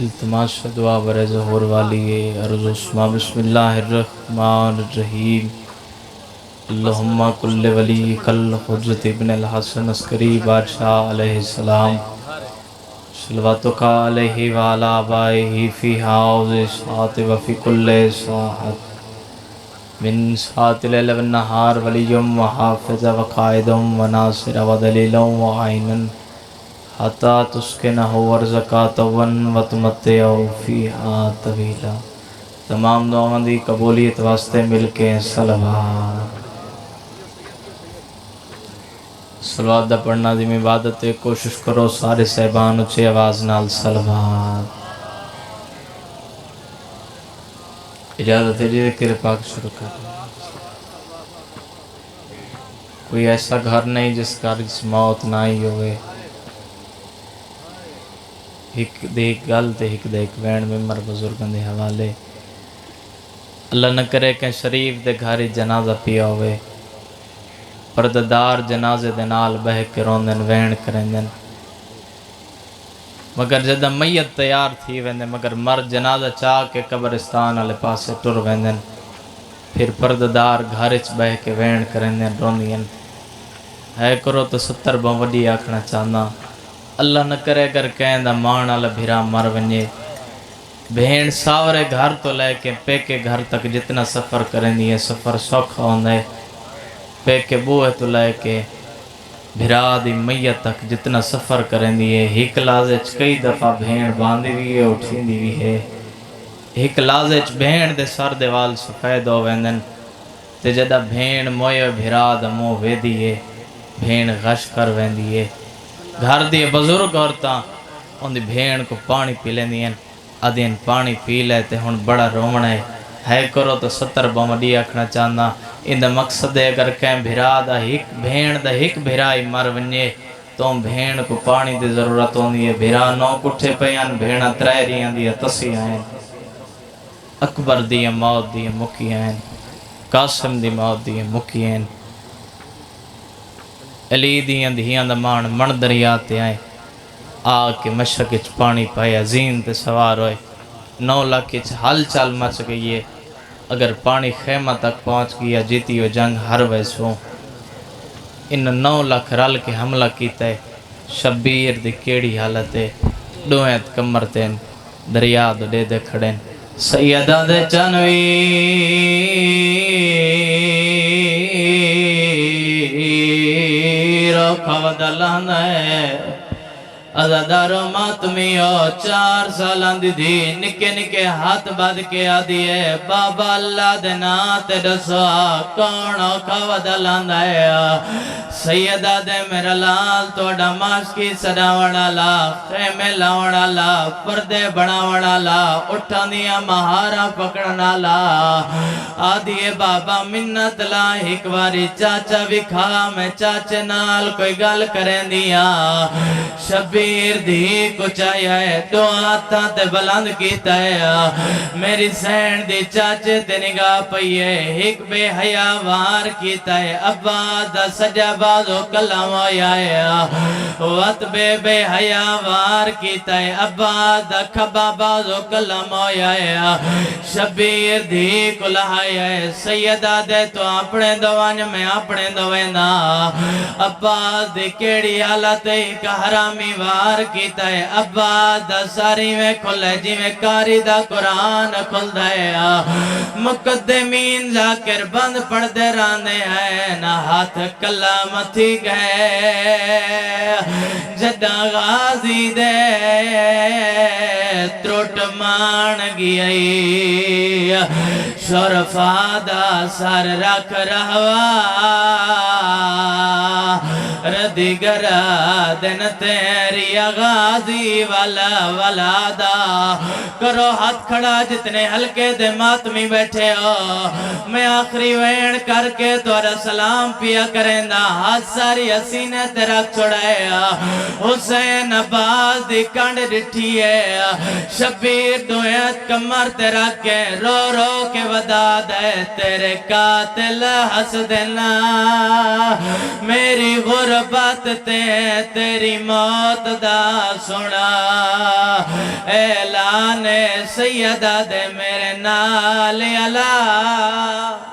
التماس دعا بر ظہور والی عرض اسما بسم اللہ الرحمن الرحیم اللہم کل ولی کل حجت ابن الحسن عسکری بادشاہ علیہ السلام صلواتک علیہ وعلا آبائہ فی حوض ساعت وفی کل ساعت من ساعت لیل و نہار ولیم و حافظ و قائدم و ناصر و دلیلم و عینن حتی تسکنہ ورزکاتون و تمتعو فیہا طویلا۔ تمام دعاؤں دی قبولیت واسطے مل کے صلوات صلوات دا پڑھنا دی عبادت ہے، کوشش کرو سارے صحبان اچھے آواز نال صلوات۔ اجازت ہے جی ذکر پاک شروع کر کوئی ایسا گھر نہیں جس کا جس موت نہ ہی ہوئے، ایک دیکھ گل تے ایک دیکھ وین ممبر بزرگان دے حوالے۔ اللہ نہ کرے کہ شریف دے گھر جنازہ پیا ہوئے، پرددار جنازے دے نال بہ کے روندن وین کرندن، مگر جدہ میت تیار تھی ویندن مگر مرد جنازہ چاہ کے قبرستان والے پاسے ٹر ویندن، پھر پرددار گھر چ بہ کے وین کرندن روندین۔ ہے کرو تو 70 بہت وڈی آکھنا چاہنا، اللہ نہ کرے اگر کہیں دا مان والا بھرا مر ونجے، بہن ساورے گھر تو لے کے پیکے گھر تک جتنا سفر کریں دی ہے سفر سوکھا ہوندہ ہے، پیکے بوئے تو لے کے بھرا دی میت تک جتنا سفر کریں دی ہے، ایک لازچ کئی دفعہ بہن باندھی بھی ہے اٹھیں دی بھی ہے، ایک لازچ بہن دے سر دے وال سفید ہو ویندن، تے جدہ بہن موئے بھرا دا مو وے دیئے، بہن غش کر ویندی ہے، گھر دی بزرگ عورتاں ان دی بھین کو پانی پی لیں دیں، آدھین پانی پی لے تے ہن بڑا رومن ہے کرو تو 70 بمڈی آکھنا چاہنا، ان دا مقصد ہے اگر کہیں بھرا دا ایک بھین دا ایک بھرائی مر ونجے تو بھین کو پانی دی ضرورت ہوندی ہے، بھرا نو کٹھے پیان بھینا ترائریاں دیا تسی آئیں، اکبر دیا موت دیا مکی آئیں، قاسم دی موت دیا مکی آئیں، علی دیاں دھیاں دا مان من دریاتے آئیں، آکے مشرق اچ پانی پائے عظیم تے سوار ہوئے، 9 لاکھ اچ حل چال مچ گئی ہے، اگر پانی خیمہ تک پہنچ گیا جیتی ہو جنگ ہر ویسوں، ان 9 لاکھ رل کے حملہ کیتا ہے، شبیر دی کیڑی حالت ہے، ڈویت کمرتین دریا دے دے کھڑیں، سیدہ دے چنوی کھودلان ہے ازادارو ماتمیو 4 سالان دی دی نکے نکے ہاتھ باد کے آدھی ہے بابا اللہ دینا تے رسوا کونو کھودلان ہے سیدہ دے میرا لال توڑا ماش کی سڑاوڑا لا خیمے لاوڑا لا پردے بڑاوڑا لا اٹھا دیا مہارا پکڑنا لا آدھی ہے بابا منت لا ایک باری چاچا بھی کھا میں چاچے نال کوئی گل کریں دیا شبیر دی کو چاہیا ہے دعا تا تے بلند کیتا ہے میری سین دی چاچے تے نگاہ پئیے ایک بے حیا وار کیتا ہے ابا دا سجا بازو کلام آیا ہے وقت بے حیا وار کیتا ہے ابا دا کھبا بازو کلام آیا ہے شبیر دی کو لہایا ہے سیدہ دے تو اپنے دوان میں اپنے دوینا ابا دے کیڑی حالت ایک حرامی وار کیتا ہے ابا دا ساری میں کھلے جی میں کاری دا قرآن کھل دیا مقدمین ذاکر بند پڑھ دے رانے ہیں نہ ہاتھ کلام تھی گئے جدہ غازی دے تروٹ مان گئی شرفا دا سر رکھ رہوا ردگر دن تیری غازی والا دا کرو ہاتھ کھڑا جتنے ہلکے دے ماتمی بیٹھے ہو میں آخری وین کر کے تورا سلام پیا کریں دا ہاتھ ساری حسینے تیرا چھڑائے حسین عباس دی کنڈ ڈٹھی ہے شبیر دویت کمر تیرا کے رو رو کے ودا دے تیرے قاتل حس دینا میری غربت تے تیری موت دا سنا اعلان سیدہ دے میرے نال اللہ